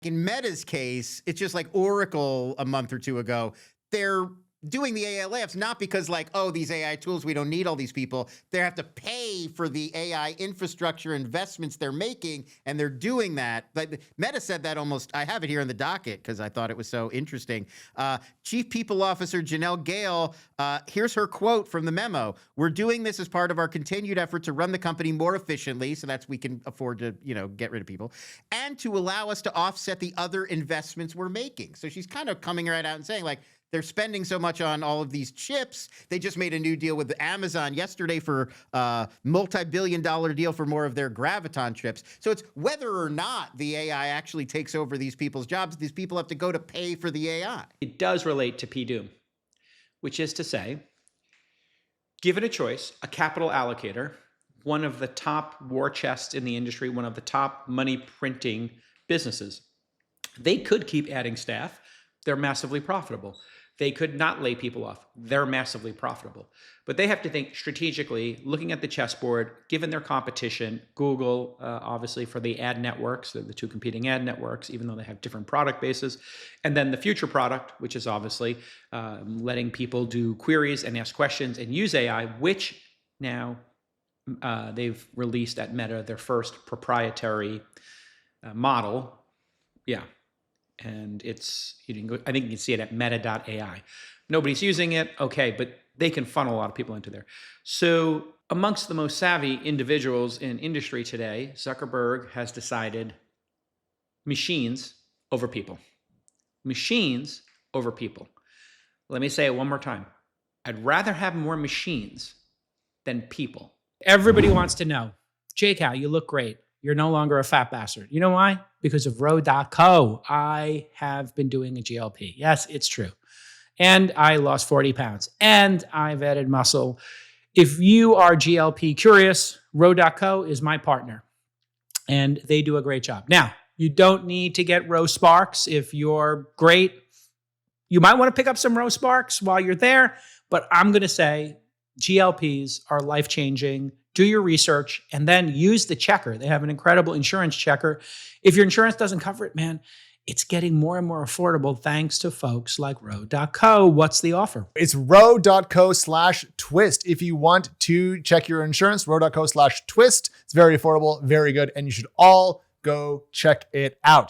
In Meta's case, it's just like Oracle a month or two ago. They're doing the AI layoffs not because like, oh, these AI tools, we don't need all these people. They have to pay for the AI infrastructure investments they're making, and they're doing that. But Meta said that almost, I have it here in the docket because I thought it was so interesting. Chief People Officer Janelle Gale, here's her quote from the memo. "We're doing this as part of our continued effort to run the company more efficiently," so that's we can afford to, get rid of people, "and to allow us to offset the other investments we're making." So she's kind of coming right out and saying, like, they're spending so much on all of these chips. They just made a new deal with Amazon yesterday for a multi-billion-dollar deal for more of their Graviton chips. So it's whether or not the AI actually takes over these people's jobs, these people have to go to pay for the AI. It does relate to PDOOM, which is to say, given a choice, a capital allocator, one of the top war chests in the industry, one of the top money printing businesses, they could keep adding staff. They're massively profitable. They could not lay people off. They're massively profitable. But they have to think strategically, looking at the chessboard, given their competition, Google, obviously for the ad networks, the two competing ad networks, even though they have different product bases, and then the future product, which is obviously letting people do queries and ask questions and use AI, which now they've released at Meta their first proprietary model. Yeah. And it's, I think you can see it at meta.ai. Nobody's using it, okay, but they can funnel a lot of people into there. So amongst the most savvy individuals in industry today, Zuckerberg has decided machines over people. Machines over people. Let me say it one more time. I'd rather have more machines than people. Everybody wants to know, Jake, how you look great. You're no longer a fat bastard. You know why? Because of Row.co. I have been doing a GLP. Yes, it's true. And I lost 40 pounds. And I've added muscle. If you are GLP curious, Row.co is my partner. And they do a great job. Now, you don't need to get Row Sparks if you're great. You might want to pick up some Row Sparks while you're there. But I'm going to say GLPs are life-changing. Do your research and then use the checker. They have an incredible insurance checker. If your insurance doesn't cover it, man, it's getting more and more affordable thanks to folks like Row.co. What's the offer? It's row.co/twist. If you want to check your insurance, row.co/twist. It's very affordable, very good, and you should all go check it out.